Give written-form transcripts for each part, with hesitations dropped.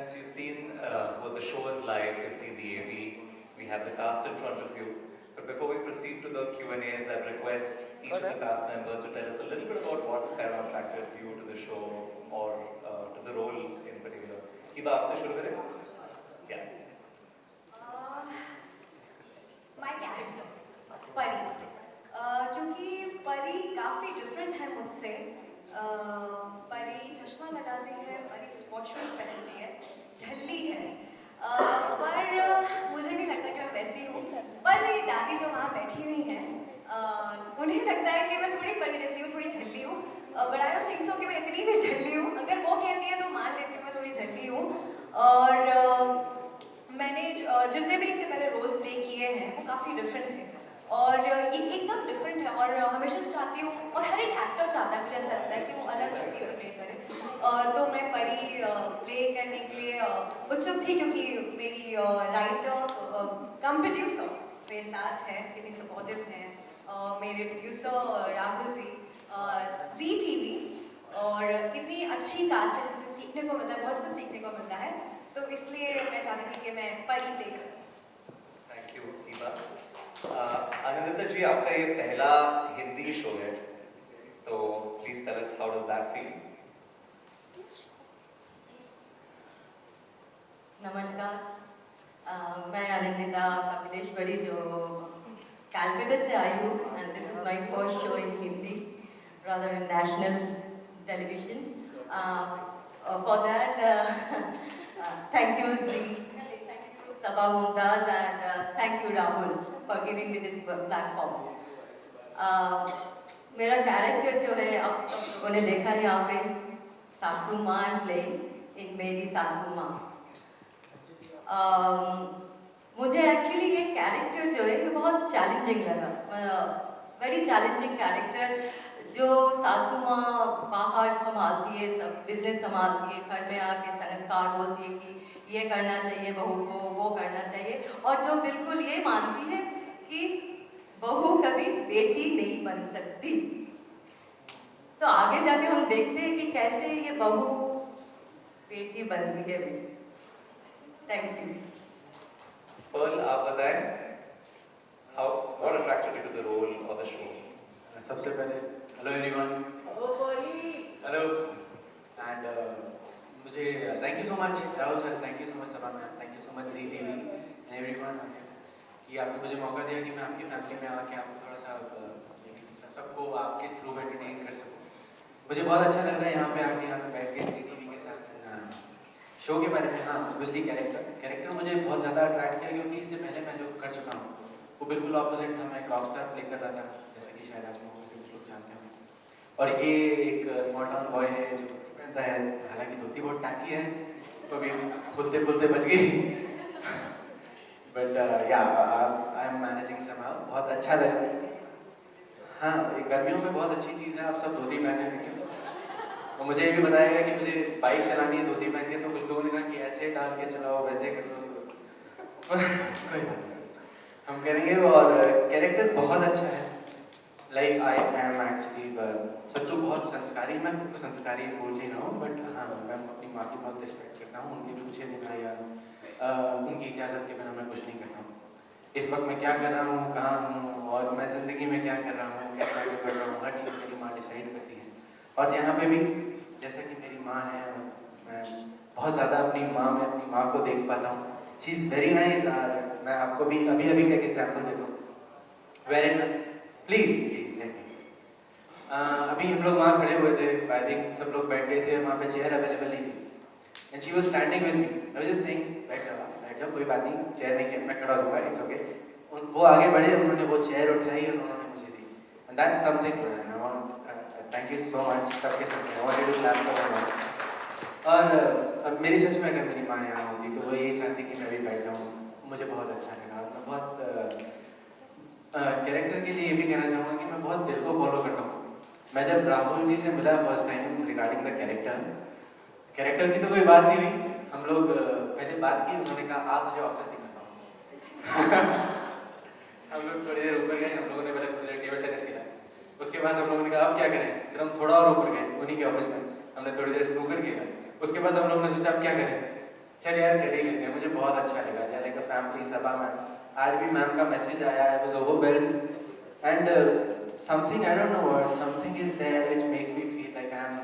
Yes, you've seen what the show is like, you've seen the AV, we have the cast in front of you. But before we proceed to the Q&As, I'd request each of the cast members to tell us a little bit about what kind of attracted you to the show or to the role in particular. Hiba, आपसे शुरू करें? Yeah. My character, परी, क्योंकि परी काफ़ी different है मुझसे। परी चश्मा लगाती है, परी स्पॉट शूज पहनती है, झल्ली है, पर मुझे नहीं लगता कि मैं वैसी हूँ। पर मेरी दादी जो वहाँ बैठी हुई हैं, उन्हें लगता है कि मैं थोड़ी परी जैसी हूँ, थोड़ी झल्ली हूँ। But I don't think so कि मैं इतनी भी झल्ली हूँ। अगर वो कहती है तो मान लेती हूँ मैं थोड़ी झल्ली हूँ। और मैंने जितने भी इससे पहले रोल्स प्ले किए हैं वो काफ़ी डिफरेंट थे और ये एकदम डिफरेंट है और हमेशा से चाहती हूँ और हर एक एक्टर चाहता है, मुझे ऐसा लगता है कि वो अलग अलग चीज़ें प्ले करे। तो मैं परी प्ले करने के लिए उत्सुक थी क्योंकि मेरी राइटर कम प्रोड्यूसर मेरे साथ है, इतनी सपोर्टिव हैं। मेरे प्रोड्यूसर राहुल जी, जी टीवी, और इतनी अच्छी कास्ट है जिनसे सीखने को मिलता है, बहुत कुछ सीखने को मिलता है। तो इसलिए मैं चाहती थी कि मैं परी प्ले करूं। Thank you Hiba. आनंदिता जी, आपका ये पहला हिंदी शो है, तो please tell us how does that feel? नमस्कार, मैं आनंदिता कपिलेश्वरी जो कैलकाटा से आई हूँ and this is my first show in Hindi rather in national television. For that thank you Zee, thank you Sabha Mumtaz and thank you Rahul for giving me this platform. मेरा character जो है आप सब लोगों ने देखा है यहाँ पे, सासू माँ प्लेइंग इन मेरी सासू माँ। मुझे एक्चुअली ये कैरेक्टर जो है ये बहुत चैलेंजिंग लगा, वेरी चैलेंजिंग कैरेक्टर। जो सासू माँ बाहर संभालती है, सब बिजनेस संभालती है, घर में आके संस्कार बोलती है कि ये करना चाहिए बहू को, वो करना चाहिए, और जो बिल्कुल ये मानती है कि बहू कभी बेटी नहीं बन सकती। तो आगे जाके हम देखते हैं कि कैसे ये बहू बेटी बनती है। Thank you. पर्ल, आप बताएं, how what attracted you to the role और द शो? सबसे पहले हेलो एवरीवन, हेलो एंड मुझे thank you so much Rahul sir, thank you so much Sabha ma'am, thank you so much Zee TV and everyone कि आपने मुझे मौका दिया कि मैं आपकी फैमिली में आके आपको थोड़ा सा सबको आपके थ्रू एंटरटेन कर सकूँ। मुझे बहुत अच्छा लग रहा है यहाँ पे आके, यहाँ पे बैठ के जी टीवी के साथ शो के बारे में। हाँ, ऑब्वियसली कैरेक्टर मुझे बहुत ज़्यादा अट्रैक्ट किया क्योंकि इससे पहले मैं जो कर चुका हूँ वो बिल्कुल ऑपोजिट था। मैं एक रॉकस्टार प्ले कर रहा था, जैसे कि शायद आप लोगों से कुछ लोग जानते हैं, और ये एक स्मॉल टाउन बॉय है जो पहनता है, हालांकि धोती बहुत टाकी है तो अभी खुलते खुलते बच गई बट या आई एम मैनेजिंग समहाउ। बहुत अच्छा लगा। हाँ, ये गर्मियों में बहुत अच्छी चीज़ है, आप सब धोती पहने हैं। और मुझे ये भी बताया गया कि मुझे बाइक चलानी है धोती पहन के, तो कुछ लोगों ने कहा कि ऐसे डाल के चलाओ, वैसे कर दो कोई बात नहीं, हम करेंगे। और कैरेक्टर बहुत अच्छा है, लाइक आई एम एक्चुअली सत्तू बहुत संस्कारी, मैं खुद को संस्कारी बोल नहीं रहा हूँ, बट हाँ मैं अपनी माँ की बहुत रिस्पेक्ट करता हूँ, उनके पूछे बिना या उनकी इजाज़त के बिना मैं कुछ नहीं करता हूँ। इस वक्त मैं क्या कर रहा हूँ, कहाँ हूँ, और मैं ज़िंदगी में क्या कर रहा हूँ, कैसे आगे बढ़ रहा हूँ, हर चीज़ मेरी माँ डिसाइड करती है। और यहाँ पे भी जैसा कि मेरी माँ है, मैं बहुत ज़्यादा अपनी माँ में अपनी माँ को देख पाता हूँ। She is very nice. और मैं आपको भी अभी का एक एग्जाम्पल दे दूँ, वेरी प्लीज़ लेट मी। अभी हम लोग वहाँ खड़े हुए थे, आई थिंक सब लोग बैठ गए थे, वहाँ पे चेयर अवेलेबल नहीं थी and she was standing with me. I was just saying बैठ जाओ, कोई बात नहीं, चेयर नहीं है, मैं खड़ा हो जाऊँगा, इट्स ओके। वो आगे बढ़े, उन्होंने वो चेयर उठाई और उन्होंने मुझे दी, and that's something good. I want thank you so much सबके सामने, I want you to clap for my mom. और अब मेरी सच में अगर मेरी माँ यहाँ होती तो वो यही चाहती कि मैं भी बैठ जाऊँ। मुझे बहुत अच्छा लगा। मैं बहुत कैरेक्टर के लिए ये भी कहना चाहूँगा कि मैं बहुत दिल को फॉलो करता हूँ। मैं जब राहुल जी से मिला first time regarding the character की तो कोई बात नहीं हुई, हम लोग पहले बात की, उन्होंने कहा आ तुझे ऑफिस दिखाता हूँ हम लोग थोड़ी देर ऊपर गए, हम लोगों ने पहले थोड़ी देर टेबल टेनिस खेला, उसके बाद हम लोगों ने कहा अब क्या करें, फिर हम थोड़ा और ऊपर गए उन्हीं के ऑफिस में, हमने थोड़ी देर स्नूकर खेला, उसके बाद हम लोगों ने सोचा अब क्या करें, चल यार कर ही लेते हैं, मुझे बहुत अच्छा लगा यार, like a family Saba ma'am. आज भी मैम का मैसेज आया, I was overwhelmed and something I don't know what, something is there which makes me feel like I am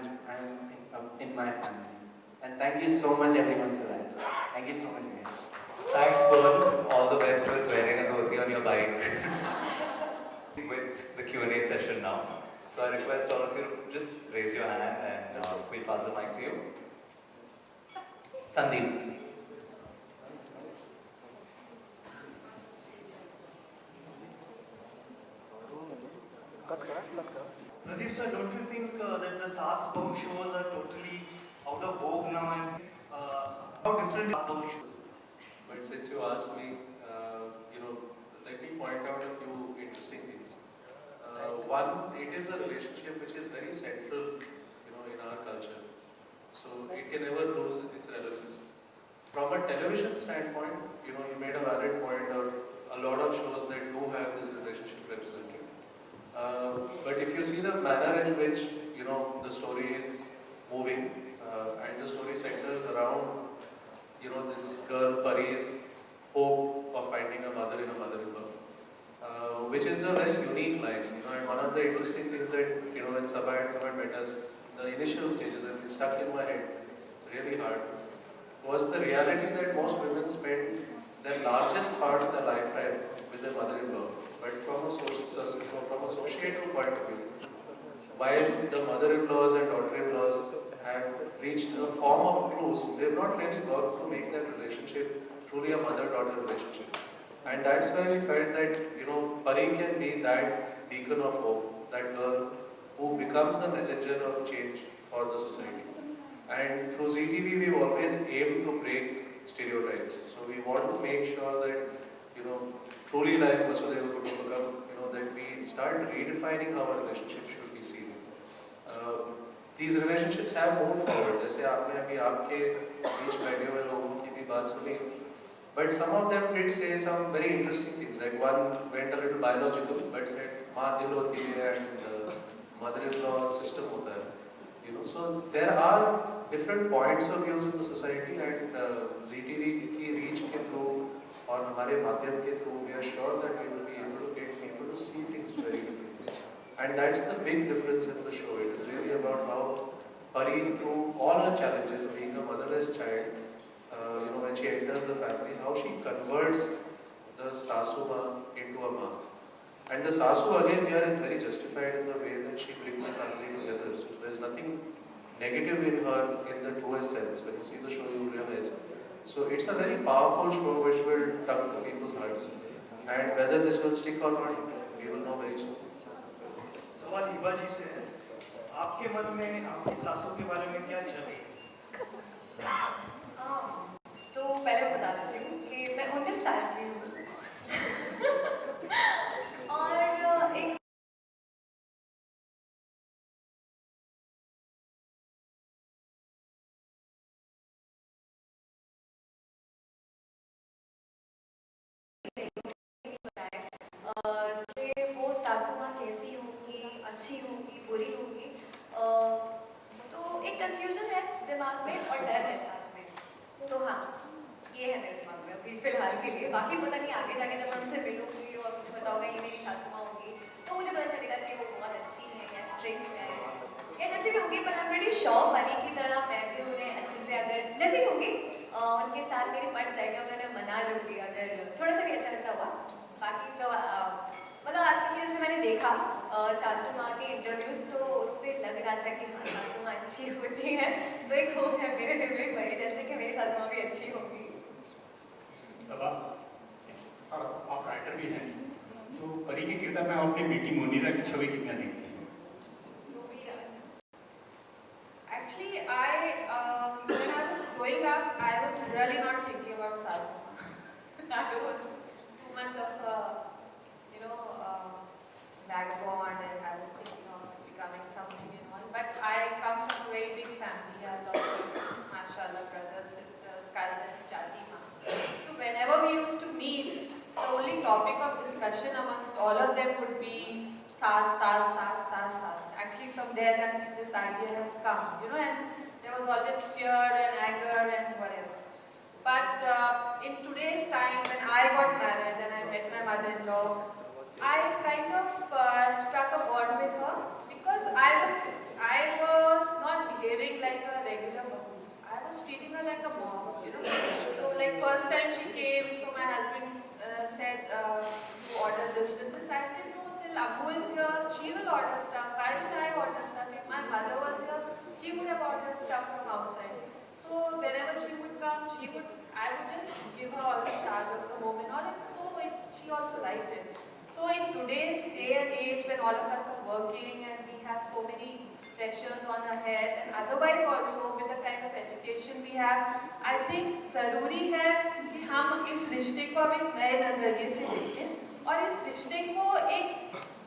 in my family, and thank you so much everyone for that, thank you so much again. Thanks, Pawan. All the best with wearing a dhoti on your bike. With the Q&A session now. So I request all of you to just raise your hand and we'll pass the mic to you. Sandeep. Pradeep sir, don't you think that the Saas Bahu shows are totally out of vogue now and how different are Bahu shows? But since you asked me, let me point out a few interesting things. One, it is a relationship which is very central, in our culture. So it can never lose its relevance. From a television standpoint, you made a valid point of a lot of shows that do have this relationship represented. But if you see the manner in which, the story is moving, and the story centers around, this girl Pari's hope of finding a mother in a mother-in-law, which is a very unique line, and one of the interesting things that, when Sabha and Kamal met us, the initial stages, and it stuck in my head really hard, was the reality that most women spend their largest part of their lifetime with their mother-in-law. But from a societal point of view, while the mother-in-laws and daughter-in-laws have reached a form of truce, they have not really worked to make that relationship truly a mother-daughter relationship. And that's why we felt that, Pari can be that beacon of hope, that girl who becomes the messenger of change for the society. And through ZTV, we've always aimed to break stereotypes. So we want to make sure that, truly like Vasudeva Kutumbakam, that we start redefining how our relationship should be seen. These relationships have moved forward. जैसे आपने अभी आपके बीच बैठे हुए लोगों की भी बात सुनी, but some of them did say some very interesting things. Like one went a little biological, but said माँ दिल होती है and mother-in-law system होता है. So there are different points of views in the society, and ZTV की reach के through और हमारे माध्यम के through, we are sure that we will be able to get people to see things very differently. And that's the big difference in the show. It is really about how Pari, through all her challenges, being a motherless child, when she enters the family, how she converts the Sasu Ma into a Ma. And the Sasu again here is very justified in the way that she brings the family together. So there's nothing negative in her in the truest sense. When you see the show, you realize. So it's a very powerful show which will tug to people's hearts. And whether this will stick or not, we will know very soon. सवाल हिबा जी से है, आपके मन में आपकी सासू के बारे में क्या चल रही है? तो पहले मैं बता देती हूँ कि मैं 29 साल की हूँ और एक कि वो सासू माँ कैसी होंगी, अच्छी होंगी, बुरी होंगी, तो एक कंफ्यूजन है दिमाग में और डर है साथ में। तो हाँ, ये है मेरे दिमाग में अभी फिलहाल के लिए। बाकी पता नहीं आगे जाके जब मैं उनसे मिलूंगी और मुझे पता होगा ये मेरी सासू माँ होगी, तो मुझे पता चलेगा कि वो बहुत अच्छी है या स्ट्रिक्ट है या जैसे भी होंगी। पर आई एम प्रीटी श्योर परी की तरह मैं भी उन्हें अच्छे से, अगर जैसे भी होंगी उनके साथ मेरी पट जाएगा, मैं उन्हें मना लूँगी अगर थोड़ा सा भी ऐसा वैसा हुआ। बाकी तो मतलब आजकल के जैसे मैंने देखा सासू माँ के इंटरव्यूज, तो उससे लग रहा था कि हाँ सासू माँ अच्छी होती है। तो एक होप है मेरे दिल में परी जैसे कि मेरी सासू माँ भी अच्छी होगी। सबा, आप राइटर भी हैं, तो परी के किरदार में अपनी बेटी मुनीरा की छवि कितना देखती हैं? Actually, when I was growing up, I was really not thinking about Sasu. I was too much of a, vagabond, and I was thinking of becoming something and all. But I come from a very big family. I have lots of, mashallah, brothers, sisters, cousins, chachi ma. So whenever we used to meet, the only topic of discussion amongst all of them would be Sas. Actually, from there this idea has come, and there was always fear and anger and whatever. But in today's time, when I got married and I met my mother-in-law, I kind of struck a bond with her because I was not behaving like a regular mom. I was treating her like a mom, you know. So like first time she came, so my husband said, you order this. I said, no, till Abu is here, she will order stuff. Why will I order stuff? If my mother was here, she would have ordered stuff from outside. So whenever she would come, I would just give her all the charge of the home and all, and so she also liked it. So in today's day and age, when all of us are working and we have so many pressures on our head, and otherwise also with the kind of education we have, I think ज़रूरी है कि हम इस रिश्ते को अब एक नए नज़रिए से देखें और इस रिश्ते को एक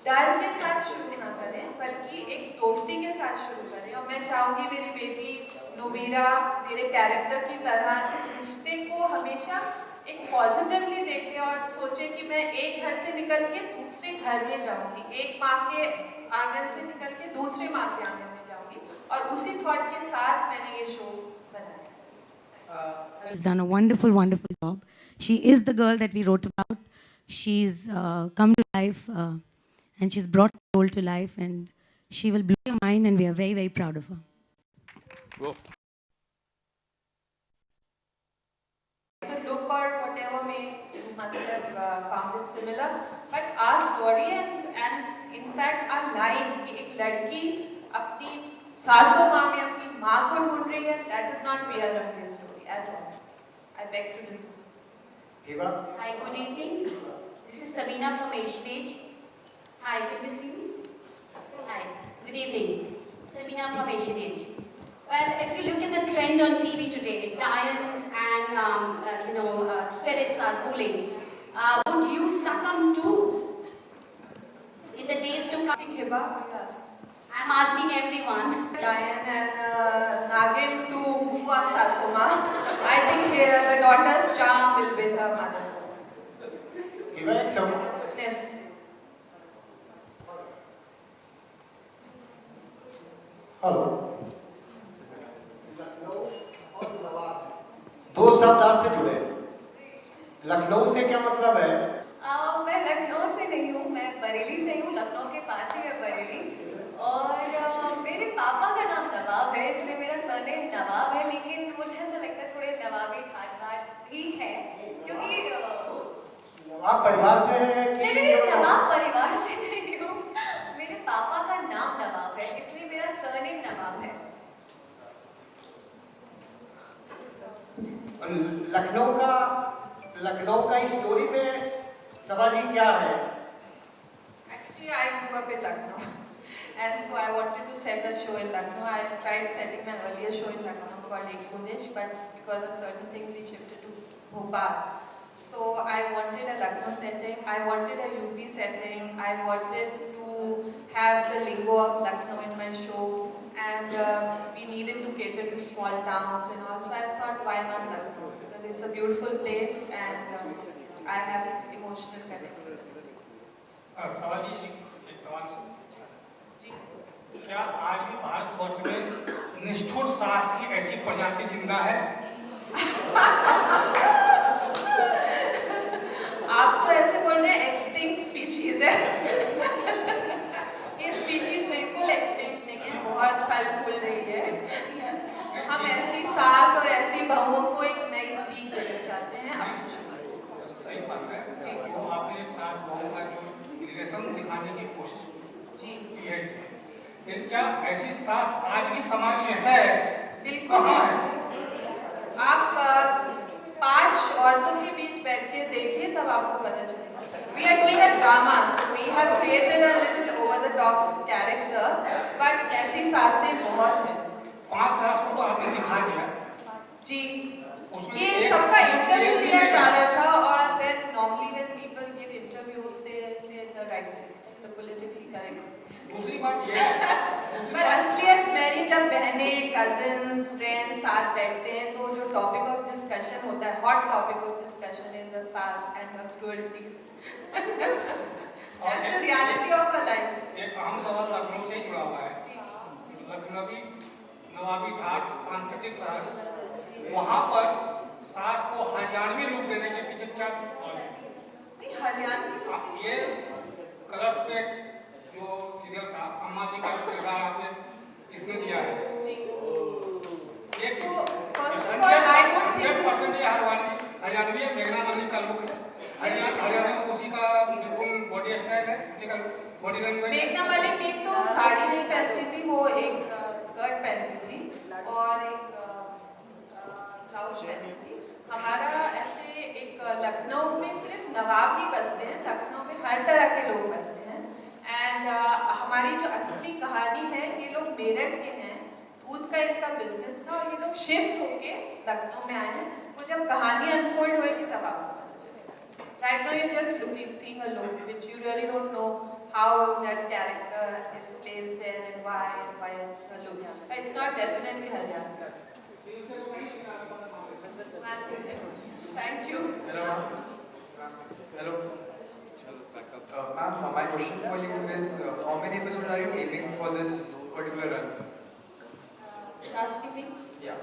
डर के साथ शुरू ना करें, बल्कि एक दोस्ती के साथ शुरू करें। और मैं चाहूँगी मेरी बेटी नोबीरा मेरे कैरेक्टर की तरह इस रिश्ते को हमेशा एक पॉजिटिवली देखे और सोचे कि मैं एक घर से निकल के दूसरे घर में जाऊंगी, एक माँ के आंगन से निकल के दूसरे माँ के आंगन में जाऊंगी, और उसी थॉट के साथ मैंने ये शो बनाया। Has done a wonderful, wonderful job. She is the girl that we wrote about. She's come to life and she's brought the role to life, and she will blow your mind, and we are very, very proud of her. Go. The look or whatever you must have found it similar, but our story and in fact our line कि एक लड़की अपनी सासू माँ में अपनी माँ को ढूंढ रही है, that is not Priya Ranveer's story at all. I beg to differ. Eva? Hi, good evening. This is Sabina from H-Stage. Hi, can you see me? Hi, good evening. Sabina from H-Stage. Well, if you look at the trend on TV today, Dianes and spirits are ruling. Would you succumb to in the days to come? Hiba, who you asking? I'm asking everyone. Diane and Nagin too, who are Sasuma. I think here the daughter's charm will be her mother. Eva, एक शब्द. Yes. Hello. दो शब्द आपसे जुड़े. लखनऊ से क्या मतलब है? मैं लखनऊ से नहीं हूँ, मैं बरेली से हूँ, लखनऊ के पास ही है बरेली। और मेरे पापा का नाम नवाब है, इसलिए मेरा सरनेम नवाब है, लेकिन मुझे ऐसा लगता है थोड़े नवाबी ठाट भी है, क्योंकि आप परिवार से हैं कि? नहीं, नवाब परिवार से नहीं हूँ, मेरे पापा का नाम नवाब है, इसलिए मेरा सरनेम नवाब है। लखनऊ का स्टोरी में सवाजी क्या है? Actually, I grew up in Lucknow, and so I wanted to set a show in Lucknow. I tried setting my earlier show in Lucknow called Ek Bundish, but because of certain things, we shifted to Bhopal. So I wanted a Lucknow setting, I wanted a UP setting, I wanted to have the lingo of Lucknow in my show, and we needed to cater to small towns and all. So I thought, why not Lucknow? Because it's a beautiful place, and I have an emotional connection with the city. सवाजी एक सवाल. जी. क्या आज भी भारतवर्ष में निष्ठुर सास की ऐसी प्रजाति जिंदा है? आप तो ऐसे बोल रहे हैं एक्सटिंक्ट स्पीशीज है. ये स्पीशीज बिल्कुल एक्सटिंक्ट नहीं है, बहुत फल फूल रही है. हम ऐसी सास और ऐसी बहुओं को एक नई सीख देना चाहते हैं अपने शो में. सही बात है. वो आपने एक सास बहू का जो रिलेशन दिखाने की कोशिश की है इसमें. लेकिन क्या ऐसी सास आज भी समाज में है? बिल्कुल. कहाँ है? आप 5 औरतों के बीच बैठ के देखिए, तब आपको पता चलेगा. We are doing a drama, so we have created a little over-the-top character, but ऐसी सासें बहुत हैं. 5 सास को तो आपने दिखा दिया. जी. ये सबका इंटरव्यू दिया जा रहा था, और normally when people give interviews, they say the right things, the politically correct things. दूसरी बात ये है. पर असलियत मेरी जब बहनें, cousins, friends साथ बैठते हैं, तो जो topic of discussion होता है, hot topic of discussion is the सास and her cruelties. That's the reality of our lives. एक अहम सवाल लखनऊ से ही जुड़ा हुआ है. लखनवी नवाबी ठाट सांस्कृतिक शहर, वहाँ पर सास को हरियाणवी लुक देने के पीछे क्या कौन है? नहीं हरियाणवी तो आप ये कलर्स पे जो सीरियल था अम्मा जी का किरदार आपने इसमें दिया है जी ये So, first of all, I don't think 100% ये हरियाणवी है, मेघना मल्लिक का लुक है, हरियाणा में उसी का बिल्कुल बॉडी स्टाइल है, उसी का बॉडी लैंग्वेज। मेघना मलिक एक तो साड़ी नहीं पहनती थी, वो एक स्कर्ट पहनती थी और एक ब्लाउज पहनती थी। हमारा ऐसे एक लखनऊ में सिर्फ नवाब नहीं बसते हैं, लखनऊ में हर तरह के लोग बसते हैं एंड हमारी जो असली कहानी है ये लोग मेरठ के हैं, दूध का इनका बिजनेस था और ये लोग शिफ्ट होके लखनऊ में आए हैं। वो जब कहानी अनफोल्ड होएगी तब आपको पता चलेगा। Right now you're just looking, seeing a look which you really don't know how that character is placed there and why it's a look. It's not definitely Haryana. Thank you. Hello. Hello. Ma'am, my question for you is, how many episodes are you aiming for this particular run? Asking me? Yeah.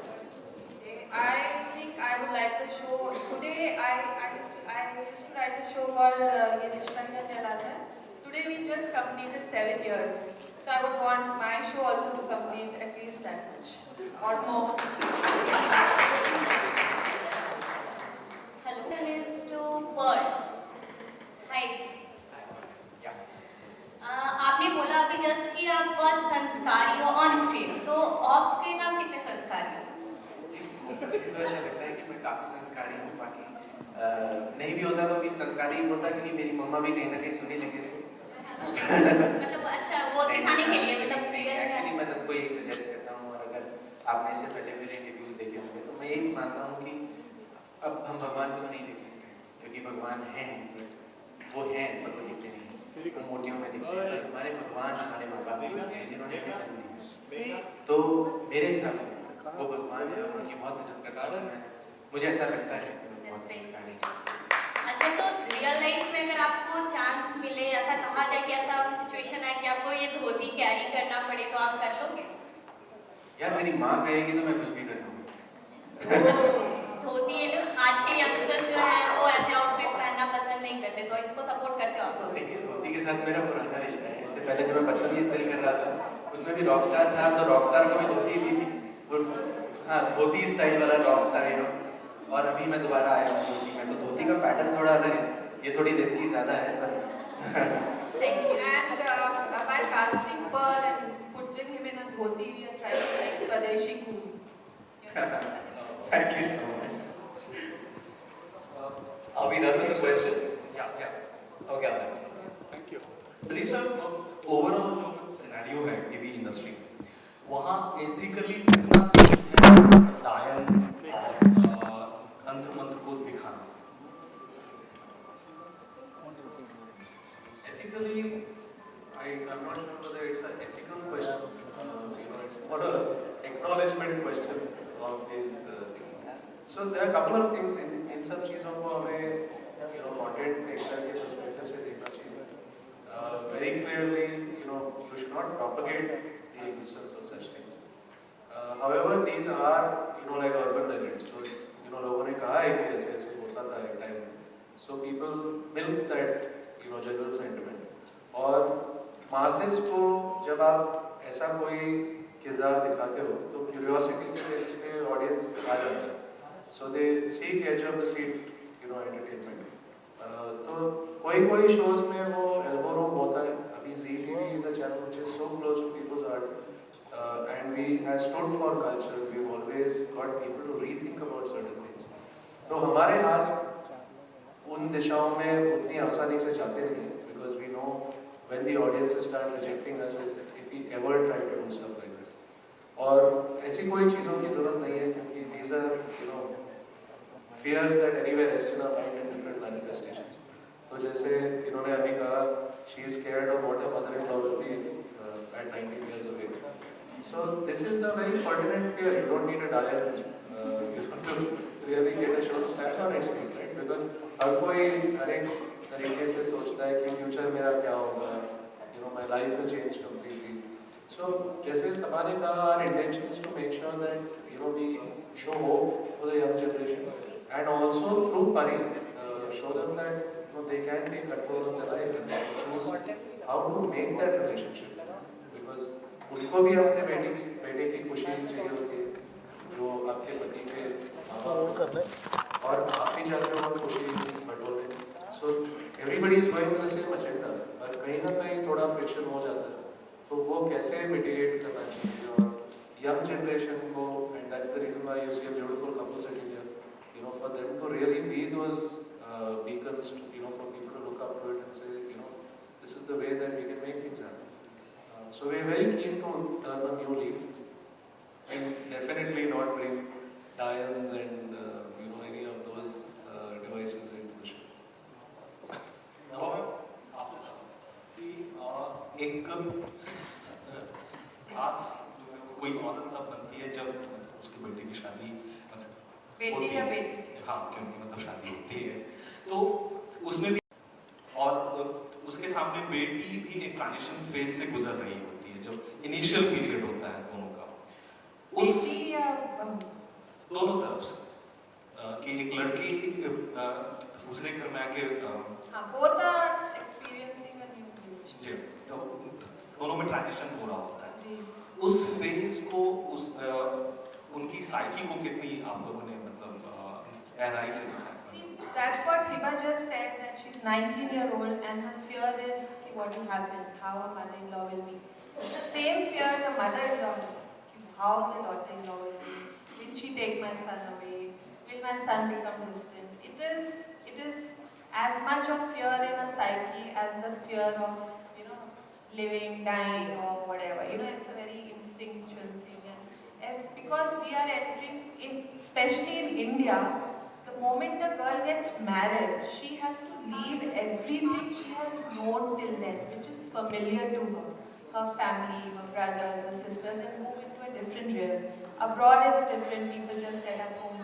I think I would like the show. Today I used to write a show called Ye Rishta Kya Kehlata Hai. Today we just completed 7 years. So I would want my show also to complete at least that much or more. Hello, is to Pearl. Hi. आपने बोला अभी just कि आप बहुत संस्कारी हो on screen, तो of screen आप कितने संस्कारी हो? मुझे तो ऐसा लगता है कि मैं काफी संस्कारी हूँ, बाकी नहीं भी होता तो भी संस्कारी ही बोलता, क्योंकि मेरी मम्मा भी कहीं ना कहीं सुनी लगी इसको। मतलब अच्छा वो दिखाने के लिए मतलब एक्चुअली मैं सबको यही सजेस्ट करता हूँ, और अगर आपने इससे पहले मेरे रिव्यूज देखे होंगे तो मैं यही मानता हूँ कि अब हम भगवान को तो नहीं देख सकते, क्योंकि भगवान हैं, वो हैं पर वो दिखते नहीं, वो मूर्तियों में दिखते हैं। हमारे भगवान हमारे माँ बाप हैं जिन्होंने हमें जन्म दिया, तो मेरे हिसाब से वो भगवान है और उनकी बहुत इज्जत करता हूँ मैं। मुझे ऐसा लगता है कि मैं बहुत संस्कारी हूँ। अच्छा, तो रियल लाइफ में अगर आपको चांस मिले, ऐसा कहा जाए कि ऐसा सिचुएशन है कि आपको ये धोती कैरी करना पड़े, तो आप कर लोगे? यार मेरी माँ कहेगी तो मैं कुछ भी कर लूँगा। धोती आज के यंगस्टर्स जो है वो ऐसे आउटफिट पहनना पसंद नहीं करते, तो इसको सपोर्ट करते हो आप? तो देखिए, धोती के साथ मेरा पुराना रिश्ता है। इससे पहले जब मैं बदतमीज दिल कर रहा था, उसमें भी रॉकस्टार था, तो रॉकस्टार को भी धोती दी थी, हाँ धोती स्टाइल वाला रॉकस्टार हीरो। और अभी मैं दोबारा आया हूँ धोती में, तो धोती का पैटर्न थोड़ा अलग है, ये थोड़ी रिस्की ज्यादा है पर Thank you. And by casting Pearl and putting him in a dhoti, we are trying to make Swadeshi cool. Thank you so much. Are we done with the questions? Yeah. Okay, Amit. Thank you. Pradeep sir, overall जो scenario है TV industry, वहाँ ethically कितना सही है dial और तंत्र मंत्र को दिखाना? Ethically, I'm not sure whether it's an ethical question. It's more a acknowledgement question of these things. So there are a couple of things in सब चीज़ों को हमें content creation के perspective से देखना चाहिए. Very clearly, you should not propagate the existence of such things. However, these are like urban legends. So लोगों ने कहा है कि ऐसे ऐसे होता था एक टाइम में. So people milk that general sentiment, और मासेस को जब आप ऐसा कोई किरदार दिखाते हो तो क्यूरियोसिटी के बेसिस पे ऑडियंस आ जाता है, so they seek edge of the seat entertainment. तो कोई शोज में वो एल्बो रूम होता है। अभी Zee TV is a channel which is so close to people's heart and we have stood for culture, we have always got people to rethink about certain things. तो हमारे हाथ उन दिशाओं में उतनी आसानी से जाते नहीं हैं, because we know when the audience start rejecting us if we ever try to do stuff like that. और ऐसी कोई चीज़ों की जरूरत नहीं है, क्योंकि these are fears that anywhere rest in our mind in different manifestations. तो जैसे इन्होंने अभी कहा, she is scared of what her mother-in-law will be at 19 years of age. So this is a very pertinent fear. You don't need a diet. You have to really get a show to stand on its feet, right? Because हर कोई हर एक तरीके से सोचता है कि future मेरा क्या होगा, my life will change completely. So जैसे सभा ने कहा, our intention is to make sure that we show hope for the young generation, and also through Pari, show them that they can take control of their life and they can choose how to make that relationship. Because उनको भी अपने बेटे की खुशी चाहिए होती है, जो आपके पति के और आप भी चाहते हो खुशी बटोरने. So everybody is going with the same agenda, और कहीं ना कहीं थोड़ा फ्रिक्शन हो जाता है. तो वो कैसे मिटिगेट करना चाहिए और young generation को, and that's the reason why you see a beautiful couple sitting here, for them to really be those beacons, for people to look up to it and say, this is the way that we can make things happen. So we are very keen to turn a new leaf and definitely not bring dials and any of those devices into the show. Now, after that, एक खास कोई औरत तब बनती है जब उसकी बेटी की शादी बेटी या बेटी? हाँ, क्योंकि मतलब शादी होती है तो उसमें भी, और उसके सामने बेटी भी एक ट्रांजिशन फेज से गुजर रही होती है, जब इनिशियल पीरियड होता है दोनों का, बेटी या दोनों तरफ से, कि एक लड़की दूसरे घर में आके both are experiencing a new relationship. जी, तो दोनों में ट्रांजिशन हो रहा होता है. जी. उस फेज को, उनकी साइकी को कितनी आप लोगों ने मतलब गहराई से दिखाया? See, that's what Hiba just said, that she's 19-year-old and her fear is what will happen, how her mother-in-law will be. The same fear the mother-in-law has, how the daughter-in-law will be. Will she take my son away? Will my son become distant? It is as much of fear in a psyche as the fear of, living, dying or whatever. It's a very instinctual thing. And because we are entering, especially in India, the moment the girl gets married, she has to leave everything she has known till then, which is familiar to her. Her family, her brothers, her sisters, and move into a different realm. Abroad it's different, people just set up home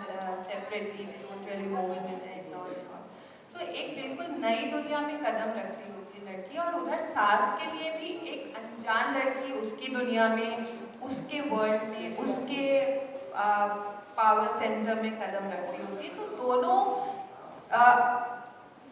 separately, they don't really move in with their in-laws and all. So एक बिल्कुल नई दुनिया में कदम रखती होती है लड़की, और उधर सास के लिए भी एक अनजान लड़की उसकी दुनिया में, उसके वर्ल्ड में, उसके पावर सेंटर में कदम रख रही होती है. तो दोनों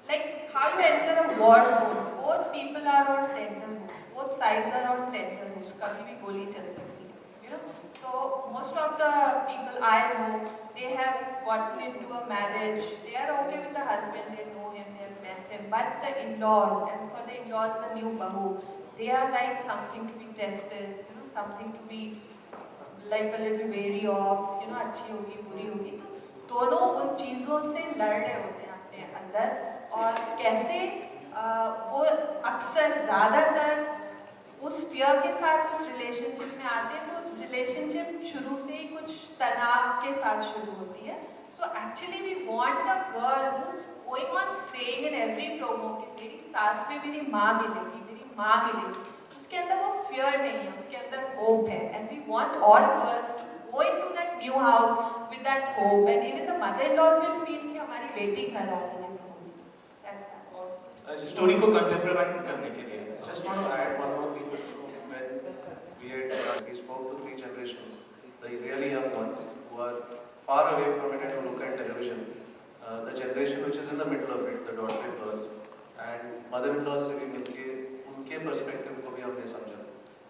like how you enter a war zone, both people are on tenterhooks, both sides are on tenterhooks, कभी भी गोली चल सकती है, So most of the people I know, they have gotten into a marriage, they are okay with the husband, they know him, they have met him, but the in-laws, and for the in-laws the new bahu, they are like something to be tested, something to be like a little wary of, अच्छी होगी बुरी होगी. तो दोनों उन चीज़ों से लड़ रहे होते हैं अपने अंदर, और कैसे वो अक्सर ज़्यादातर उस फियर के साथ उस रिलेशनशिप में आते हैं. तो रिलेशनशिप शुरू से ही कुछ तनाव के साथ शुरू होती है. So actually we want a girl who is going on saying in every promo कि मेरी सास में मेरी माँ मिलेगी, मेरी माँ मिलेगी. उसके अंदर वो फियर नहीं है, उसके अंदर होप है. And we want all girls to go into that new house with that hope, and even the mother-in-laws will feel कि हमारी बेटी घर आ रही है. That's that. स्टोरी को कंटेम्परराइज करने के लिए. Just want to add one more thing. When we spoke to 3 generations, the really young ones who are far away from it and who look at television, the generation which is in the middle of it, the daughter-in-laws and mother-in-laws से भी मिलके उनके perspective को भी हमने समझा.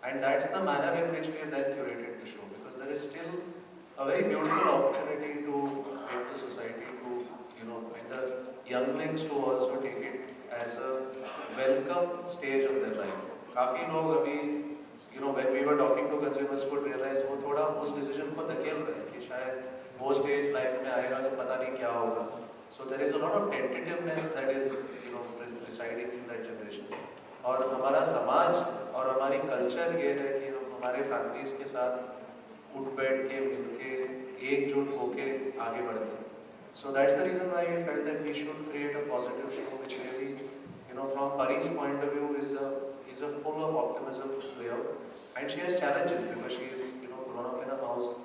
And that's the manner in which we have then curated the show, because there is still a very beautiful opportunity to make the society to, and the younglings to also take it as a welcome stage of their life. काफी लोग अभी, when we were talking to consumers could realize वो थोड़ा उस decision को धकेल रहे हैं कि शायद वो stage life में आएगा तो पता नहीं क्या होगा. So there is a lot of tentativeness that is, residing in that generation. और हमारा समाज और हमारी कल्चर ये है कि हम हमारे फैमिलीज के साथ उठ बैठ के मिल के एकजुट होके आगे बढ़ते हैं. So that's the reason why we felt that we should create a positive show which really, from Pari's point of view is a full of optimism layout. And she has challenges because she is, grown up in a house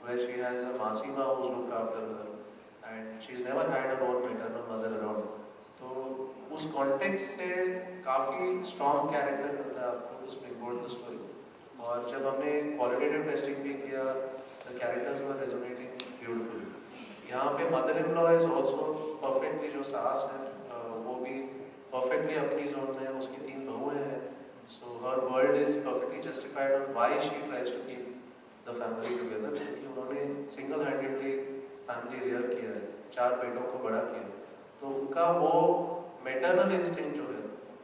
where she has a Masima who's looked after her, and she's never had her own maternal mother around. तो उस context से काफ़ी strong character मिलता है आपको to springboard the story. और जब हमने क्वालिटेटिव टेस्टिंग भी किया, the characters were resonating beautifully. यहाँ पे mother-in-law is also perfectly, जो सास है वो भी perfectly अपनी zone में है, उसकी 3 बहुएं हैं, so her world is perfectly justified on why she tries to keep the family together, क्योंकि उन्होंने single-handedly family rear किया है, 4 बेटों को बड़ा किया, तो उनका वो maternal instinct जो है,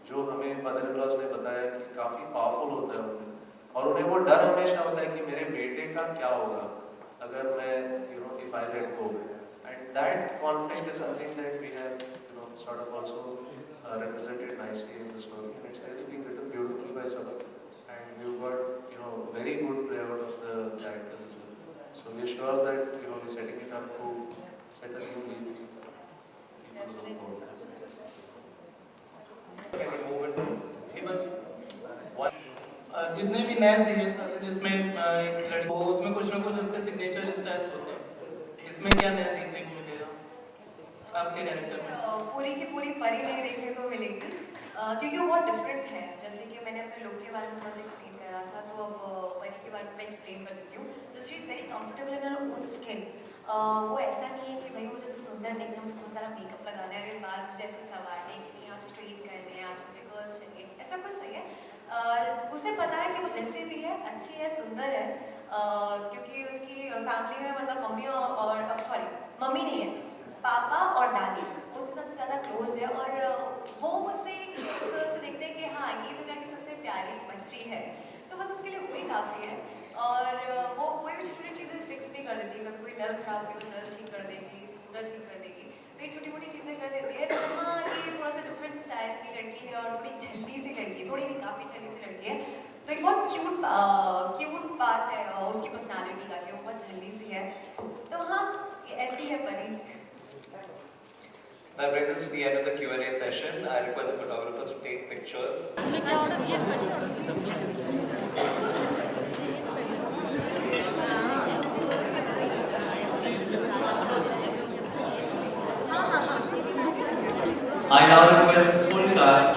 जो हमें mother-in-laws ने बताया कि काफी powerful होता है उनमें, और उन्हें वो डर हमेशा होता है कि मेरे बेटे का क्या होगा अगर मैं if I let go, and that conflict is something that we have sort of also represented nicely in the story, and it's really been written beautifully by Sabak, and we've got very good play out of the characters as well. So we're sure that we're setting it up to set a new leaf. Can we move into one? जितने भी नए serials आते हैं जिसमें एक लड़की हो उसमें कुछ ना कुछ उसके सिग्नेचर स्टाइल्स होते हैं, इसमें क्या नया देखने को मिलेगा आपके कैरेक्टर में? पूरी की पूरी परी नहीं देखने को मिलेगी क्योंकि वो बहुत डिफरेंट है। जैसे कि मैंने अपने लुक के बारे में थोड़ा सा एक्सप्लेन करा था, तो अब परी के बारे में एक्सप्लेन कर देती हूँ। She is very comfortable in her own skin. वो ऐसा नहीं है कि भाई मुझे तो सुंदर देखना है, मुझे बहुत सारा मेकअप लगाना है, अरे बाल मुझे ऐसे संवारने के लिए, आज स्ट्रेट करने हैं, आज मुझे कर्ल्स चाहिए, ऐसा कुछ नहीं है। उसे पता है कि वो जैसे भी है अच्छी है, सुंदर है, क्योंकि उसकी फैमिली में मतलब मम्मी नहीं है, पापा और दादी उससे सबसे ज़्यादा क्लोज है, और वो उसे से देखते हैं कि हाँ ये दुनिया की सबसे प्यारी बच्ची है, तो बस उसके लिए वही काफ़ी है। और वो कोई भी छोटी छोटी चीज़ें फिक्स भी कर देती है, कभी कोई नल खराब हुई तो नल ठीक कर देगी, स्कूटर ठीक कर देगी, तो ये छोटी मोटी चीज़ें कर देती है। तो हाँ ये थोड़ा सा डिफरेंट स्टाइल की लड़की है और थोड़ी झल्ली सी लड़की है, थोड़ी नहीं काफ़ी झल्ली सी लड़की है, तो एक बहुत क्यूट पार्ट है उसकी पर्सनालिटी का कि वो बहुत झल्ली सी है। तो हाँ ऐसी है परी। That brings us to the end of the Q&A session. I request the photographers to take pictures. I now request full cast,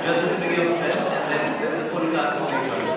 just the 3 of them, and then the full cast will be joined.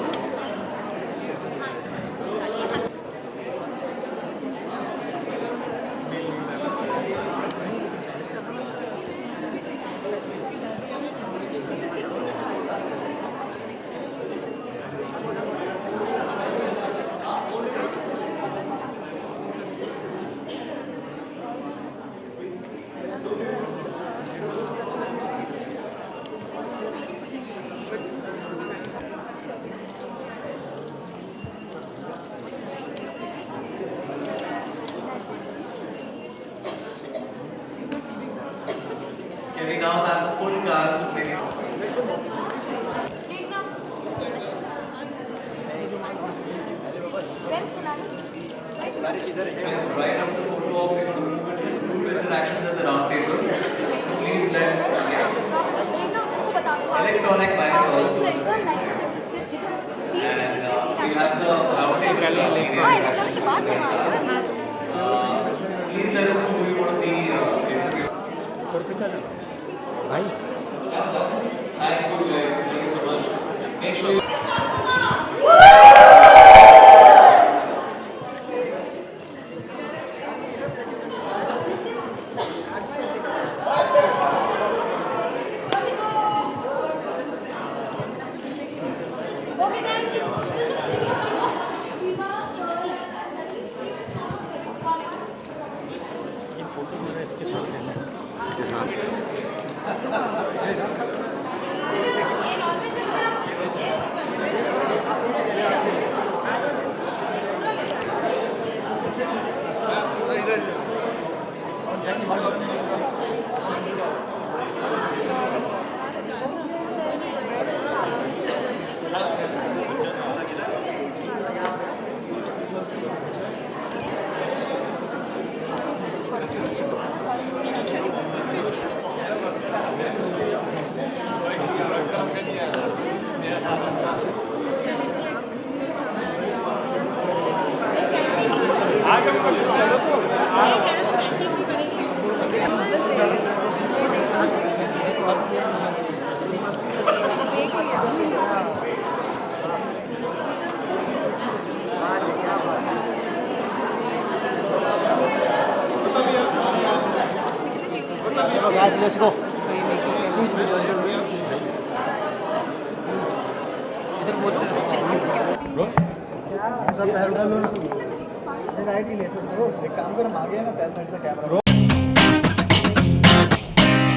Can we now have the full cast maybe? Friends, right after the photo op, we're going to move into group interactions at the round tables. So please let electronic bikes also on the same time. And we have the round table interactions with the class. Please let us know who you want to be interviewed. Thank you guys, thank you so much. Make sure you Thank you. इधर बोलो एक काम कर, हम आगे है ना, side से कैमरा